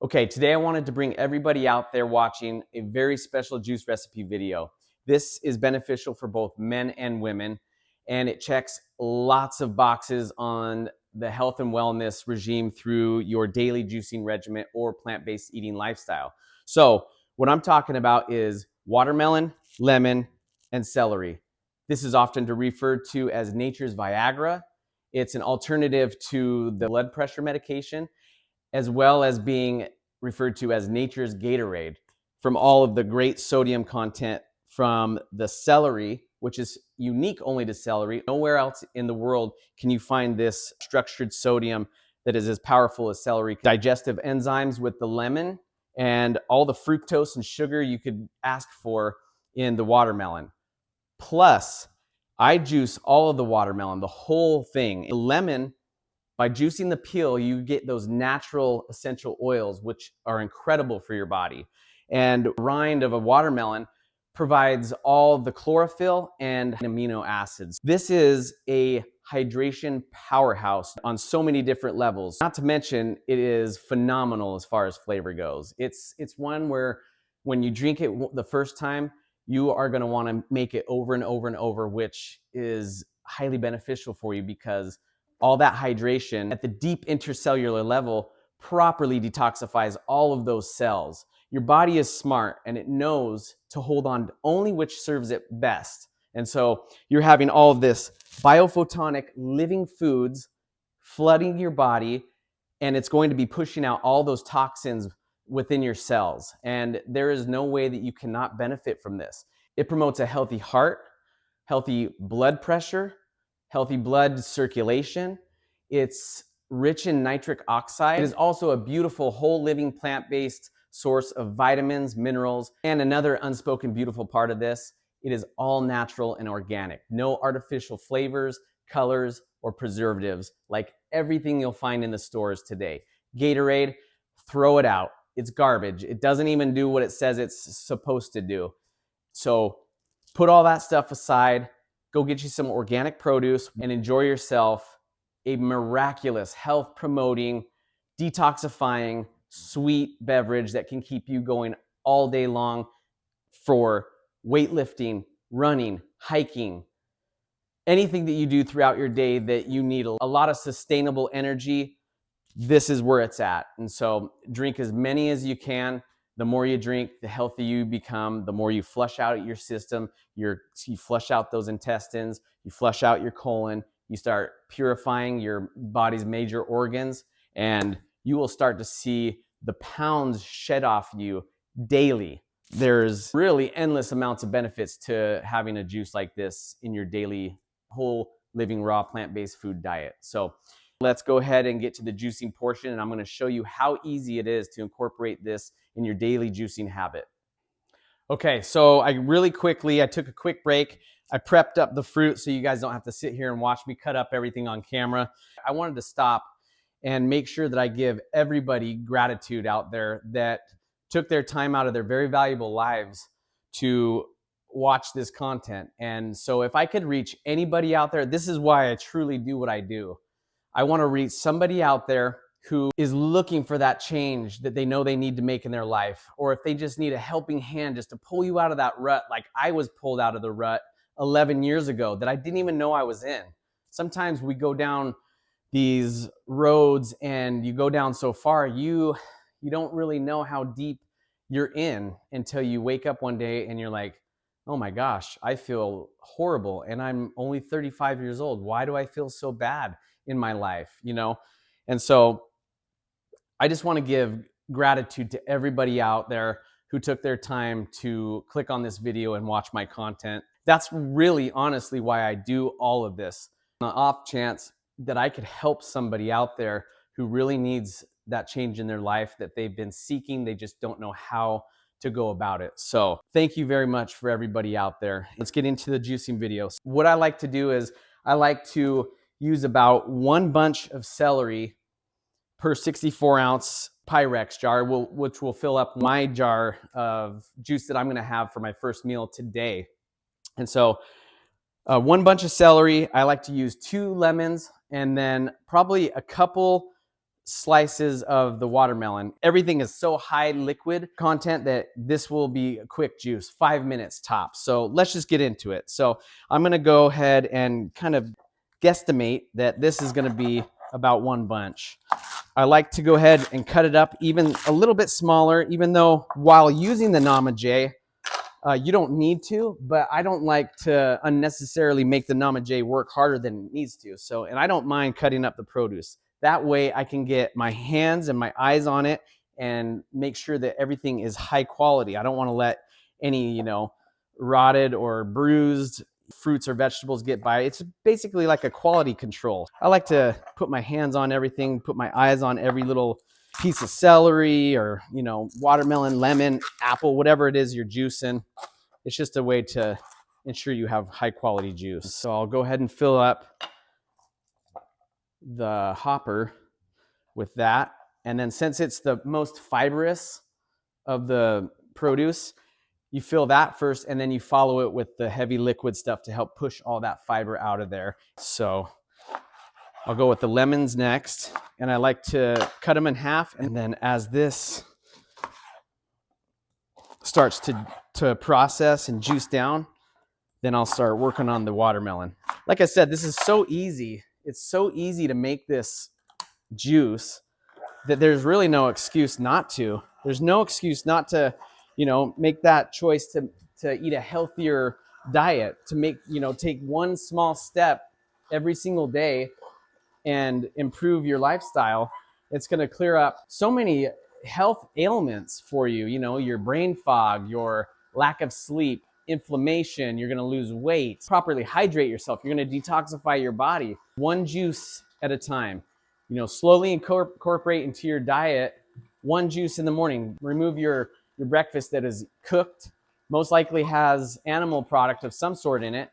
Okay, today I wanted to bring everybody out there watching a very special juice recipe video. This is beneficial for both men and women, and it checks lots of boxes on the health and wellness regime through your daily juicing regimen or plant-based eating lifestyle. So, what I'm talking about is watermelon, lemon, and celery. This is often referred to as nature's Viagra. It's an alternative to the blood pressure medication, as well as being referred to as nature's Gatorade, from all of the great sodium content from the celery, which is unique only to celery. Nowhere else in the world can you find this structured sodium that is as powerful as celery. Digestive enzymes with the lemon and all the fructose and sugar you could ask for in the watermelon. Plus, I juice all of the watermelon, the whole thing. The lemon, by juicing the peel, you get those natural essential oils, which are incredible for your body. And the rind of a watermelon provides all the chlorophyll and amino acids. This is a hydration powerhouse on so many different levels. Not to mention, it is phenomenal as far as flavor goes. It's one where when you drink it the first time, you are going to want to make it over and over and over, which is highly beneficial for you because all that hydration at the deep intercellular level properly detoxifies all of those cells. Your body is smart and it knows to hold on to only which serves it best. And so you're having all of this biophotonic living foods flooding your body, and it's going to be pushing out all those toxins within your cells. And there is no way that you cannot benefit from this. It promotes a healthy heart, healthy blood pressure, healthy blood circulation. It's rich in nitric oxide. It is also a beautiful whole living plant-based source of vitamins, minerals, and another unspoken beautiful part of this, it is all natural and organic. No artificial flavors, colors, or preservatives like everything you'll find in the stores today. Gatorade, throw it out. It's garbage. It doesn't even do what it says it's supposed to do. So put all that stuff aside, go get you some organic produce and enjoy yourself a miraculous health promoting, detoxifying, sweet beverage that can keep you going all day long for weightlifting, running, hiking, anything that you do throughout your day that you need a lot of sustainable energy. This is where it's at. And so drink as many as you can. The more you drink, the healthier you become, the more you flush out your system, you flush out those intestines, you flush out your colon, you start purifying your body's major organs, and you will start to see the pounds shed off you daily. There's really endless amounts of benefits to having a juice like this in your daily whole living raw plant-based food diet. So let's go ahead and get to the juicing portion, and I'm going to show you how easy it is to incorporate this in your daily juicing habit. Okay, so I took a quick break. I prepped up the fruit so you guys don't have to sit here and watch me cut up everything on camera. I wanted to stop and make sure that I give everybody gratitude out there that took their time out of their very valuable lives to watch this content. And so if I could reach anybody out there, this is why I truly do what I do. I want to reach somebody out there who is looking for that change that they know they need to make in their life, or if they just need a helping hand just to pull you out of that rut like I was pulled out of the rut 11 years ago that I didn't even know I was in. Sometimes we go down these roads and you go down so far, you don't really know how deep you're in until you wake up one day and you're like, oh my gosh, I feel horrible and I'm only 35 years old. Why do I feel so bad in my life? And so I just want to give gratitude to everybody out there who took their time to click on this video and watch my content. That's really honestly why I do all of this. On the off chance that I could help somebody out there who really needs that change in their life that they've been seeking, they just don't know how to go about it. So thank you very much for everybody out there. Let's get into the juicing video. What I like to do is I like to use about one bunch of celery per 64-ounce Pyrex jar, which will fill up my jar of juice that I'm going to have for my first meal today. And so one bunch of celery, I like to use 2 lemons, and then probably a couple slices of the watermelon. Everything is so high liquid content that this will be a quick juice, 5 minutes tops. So let's just get into it. So I'm gonna go ahead and kind of guesstimate that this is gonna be about one bunch. I like to go ahead and cut it up even a little bit smaller, even though while using the Namaje, you don't need to, but I don't like to unnecessarily make the Namaje work harder than it needs to. So, and I don't mind cutting up the produce. That way I can get my hands and my eyes on it and make sure that everything is high quality. I don't want to let any, rotted or bruised fruits or vegetables get by. It's basically like a quality control. I like to put my hands on everything, put my eyes on every little piece of celery or, watermelon, lemon, apple, whatever it is you're juicing. It's just a way to ensure you have high quality juice. So I'll go ahead and fill up the hopper with that. And then since it's the most fibrous of the produce, you fill that first and then you follow it with the heavy liquid stuff to help push all that fiber out of there. So I'll go with the lemons next, and I like to cut them in half. And then as this starts to process and juice down, then I'll start working on the watermelon. Like I said, this is so easy. It's so easy to make this juice that there's really no excuse not to. There's no excuse not to, make that choice to eat a healthier diet, to make, take one small step every single day and improve your lifestyle. It's going to clear up so many health ailments for you, your brain fog, your lack of sleep, inflammation. You're going to lose weight, properly hydrate yourself. You're going to detoxify your body one juice at a time. Slowly incorporate into your diet one juice in the morning. Remove your breakfast that is cooked, most likely has animal product of some sort in it.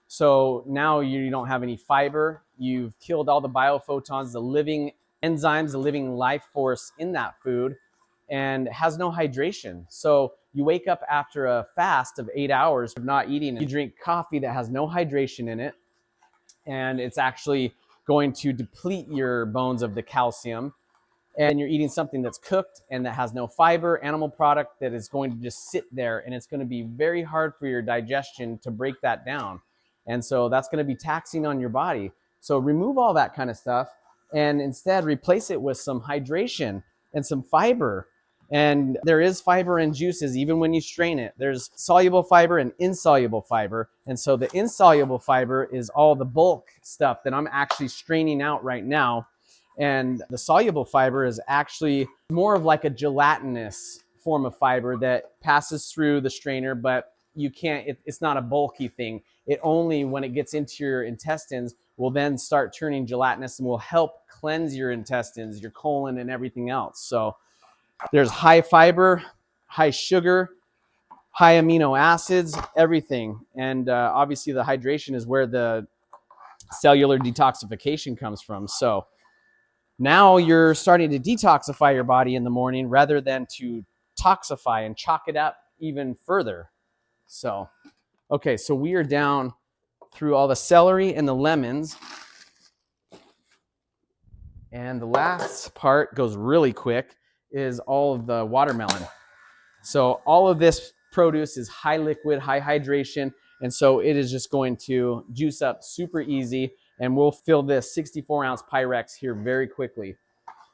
So now you don't have any fiber. You've killed all the biophotons, the living enzymes, the living life force in that food, and has no hydration. So you wake up after a fast of 8 hours of not eating, and you drink coffee that has no hydration in it, and it's actually going to deplete your bones of the calcium. And you're eating something that's cooked and that has no fiber, animal product that is going to just sit there, and it's going to be very hard for your digestion to break that down. And so that's going to be taxing on your body. So remove all that kind of stuff and instead replace it with some hydration and some fiber. And there is fiber in juices, even when you strain it. There's soluble fiber and insoluble fiber. And so the insoluble fiber is all the bulk stuff that I'm actually straining out right now. And the soluble fiber is actually more of like a gelatinous form of fiber that passes through the strainer, but you can't, it's not a bulky thing. It only, when it gets into your intestines, will then start turning gelatinous and will help cleanse your intestines, your colon, and everything else. So there's high fiber, high sugar, high amino acids, everything. And obviously the hydration is where the cellular detoxification comes from. So now you're starting to detoxify your body in the morning rather than to toxify and chalk it up even further. So, okay, so we are down through all the celery and the lemons. And the last part goes really quick, is all of the watermelon. So all of this produce is high liquid, high hydration, and so it is just going to juice up super easy, and we'll fill this 64-ounce Pyrex here very quickly.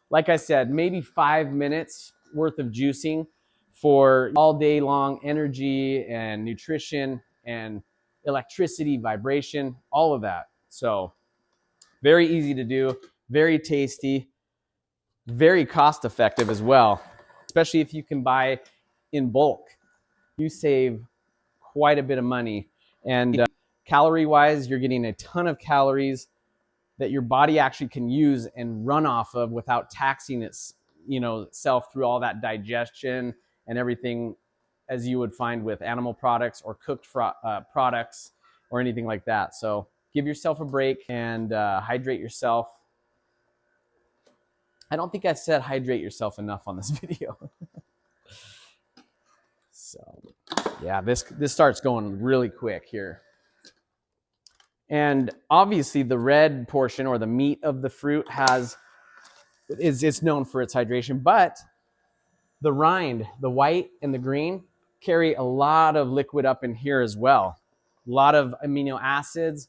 Like I said, maybe 5 minutes worth of juicing for all day long energy and nutrition and electricity, vibration, all of that. So very easy to do, very tasty, very cost effective as well, especially if you can buy in bulk. You save quite a bit of money. And calorie wise, you're getting a ton of calories that your body actually can use and run off of without taxing its, itself through all that digestion and everything, as you would find with animal products or cooked products or anything like that. So give yourself a break and hydrate yourself. I don't think I said hydrate yourself enough on this video. So yeah, this starts going really quick here. And obviously the red portion or the meat of the fruit has it's known for its hydration, but the rind, the white and the green, carry a lot of liquid up in here as well. A lot of amino acids,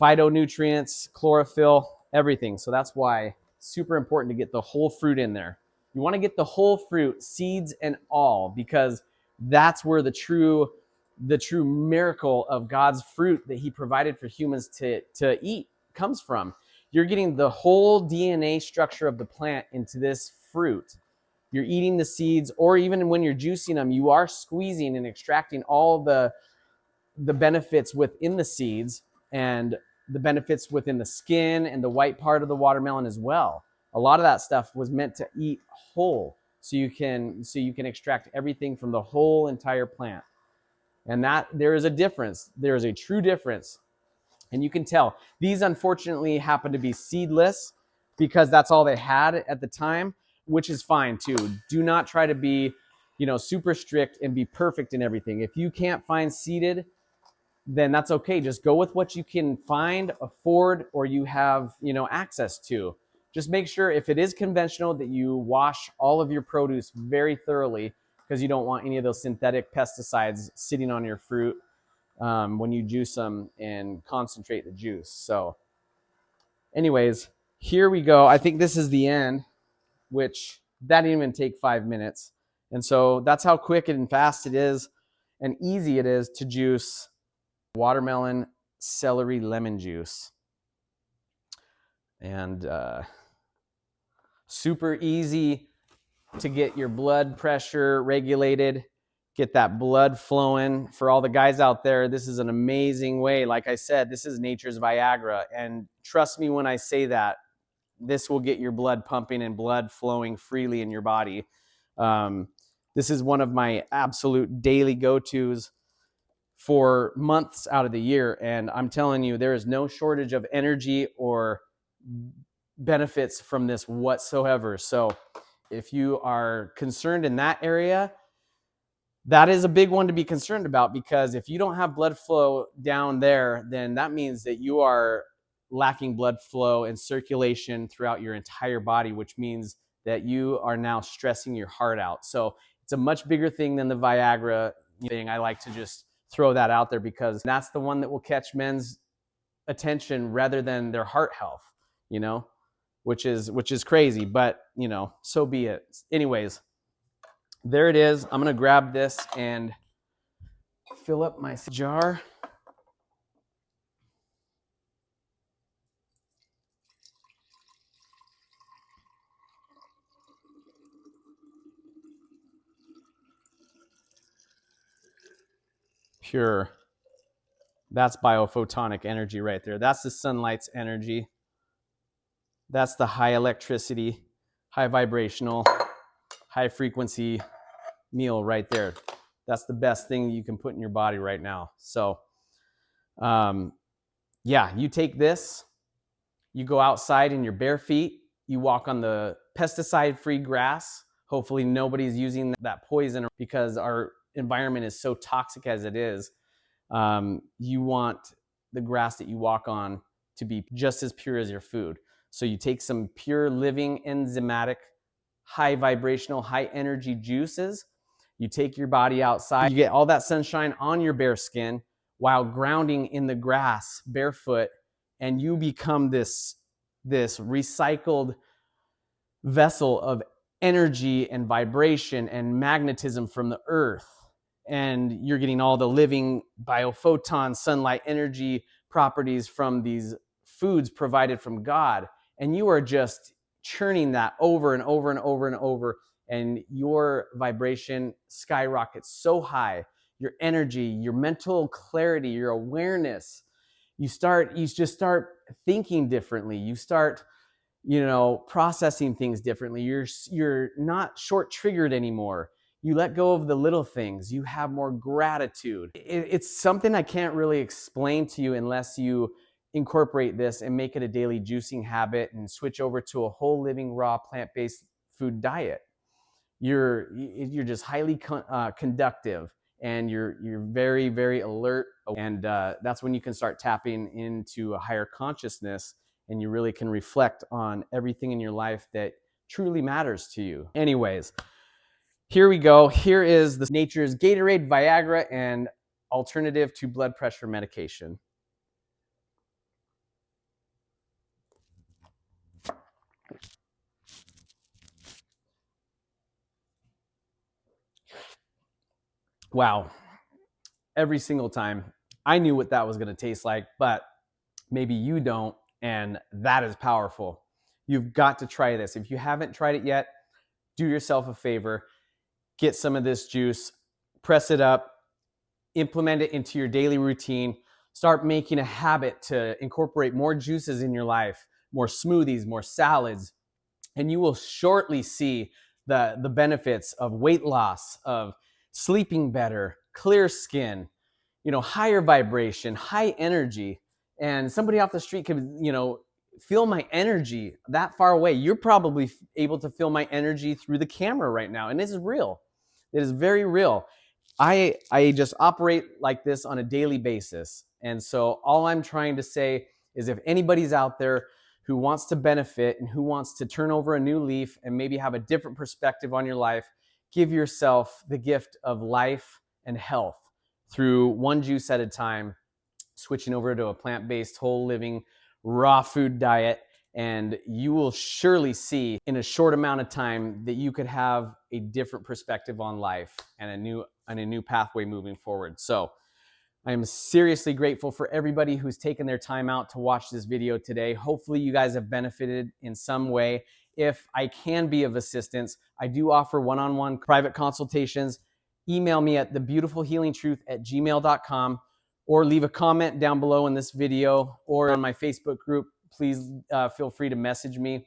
phytonutrients, chlorophyll, everything. So that's why it's super important to get the whole fruit in there. You want to get the whole fruit, seeds and all, because that's where the true miracle of God's fruit that he provided for humans to eat comes from. You're getting the whole DNA structure of the plant into this fruit. You're eating the seeds, or even when you're juicing them, you are squeezing and extracting all the benefits within the seeds and the benefits within the skin and the white part of the watermelon as well. A lot of that stuff was meant to eat whole, so you can extract everything from the whole entire plant. And that there is a difference. There is a true difference. And you can tell. These unfortunately happen to be seedless because that's all they had at the time, which is fine too. Do not try to be, super strict and be perfect in everything. If you can't find seeded, then that's okay. Just go with what you can find, afford, or you have, access to. Just make sure if it is conventional that you wash all of your produce very thoroughly, because you don't want any of those synthetic pesticides sitting on your fruit when you juice them and concentrate the juice. So anyways, here we go. I think this is the end, which that didn't even take 5 minutes. And so that's how quick and fast it is and easy it is to juice watermelon, celery, lemon juice. And super easy to get your blood pressure regulated, get that blood flowing. For all the guys out there, this is an amazing way. Like I said, this is nature's Viagra. And trust me when I say that, this will get your blood pumping and blood flowing freely in your body. This is one of my absolute daily go-tos for months out of the year. And I'm telling you, there is no shortage of energy or benefits from this whatsoever. So if you are concerned in that area, that is a big one to be concerned about, because if you don't have blood flow down there, then that means that you are lacking blood flow and circulation throughout your entire body, which means that you are now stressing your heart out. So it's a much bigger thing than the Viagra thing. I like to just throw that out there because that's the one that will catch men's attention rather than their heart health, which is crazy, but so be it. Anyways, there it is. I'm going to grab this and fill up my jar. Pure. That's biophotonic energy right there. That's the sunlight's energy. That's the high electricity, high vibrational, high frequency meal right there. That's the best thing you can put in your body right now. So, you take this, you go outside in your bare feet, you walk on the pesticide-free grass. Hopefully nobody's using that poison because our environment is so toxic as it is. You want the grass that you walk on to be just as pure as your food. So you take some pure living enzymatic, high vibrational, high energy juices. You take your body outside, you get all that sunshine on your bare skin while grounding in the grass barefoot, and you become this recycled vessel of energy and vibration and magnetism from the earth. And you're getting all the living biophoton sunlight energy properties from these foods provided from God. And you are just churning that over and over and over and over. And your vibration skyrockets so high. Your energy, your mental clarity, your awareness. You just start thinking differently. You start processing things differently. You're not short triggered anymore. You let go of the little things. You have more gratitude. It's something I can't really explain to you unless you incorporate this and make it a daily juicing habit and switch over to a whole living raw plant-based food diet. You're just highly conductive, and you're very, very alert, and that's when you can start tapping into a higher consciousness and you really can reflect on everything in your life that truly matters to you. Anyways, here we go. Here is the Nature's Gatorade, Viagra, and alternative to blood pressure medication. Wow. Every single time. I knew what that was going to taste like, but maybe you don't, and that is powerful. You've got to try this. If you haven't tried it yet, do yourself a favor. Get some of this juice, press it up, implement it into your daily routine. Start making a habit to incorporate more juices in your life, more smoothies, more salads, and you will shortly see the benefits of weight loss, of sleeping better, clear skin, higher vibration, high energy. And somebody off the street could, feel my energy that far away. You're probably able to feel my energy through the camera right now. And this is real. It is very real. I just operate like this on a daily basis. And so all I'm trying to say is if anybody's out there who wants to benefit and who wants to turn over a new leaf and maybe have a different perspective on your life, give yourself the gift of life and health through one juice at a time, switching over to a plant-based, whole living, raw food diet. And you will surely see in a short amount of time that you could have a different perspective on life and a new pathway moving forward. So I am seriously grateful for everybody who's taken their time out to watch this video today. Hopefully you guys have benefited in some way. If I can be of assistance, I do offer one-on-one private consultations. Email me at thebeautifulhealingtruth@gmail.com or leave a comment down below in this video or on my Facebook group. Please feel free to message me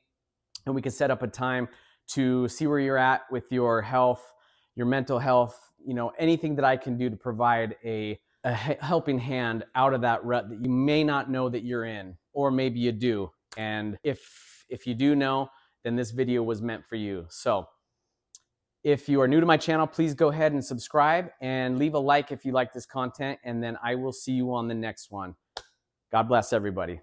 and we can set up a time to see where you're at with your health, your mental health, anything that I can do to provide a helping hand out of that rut that you may not know that you're in, or maybe you do. And if you do know, then this video was meant for you. So if you are new to my channel, please go ahead and subscribe and leave a like if you like this content, and then I will see you on the next one. God bless everybody.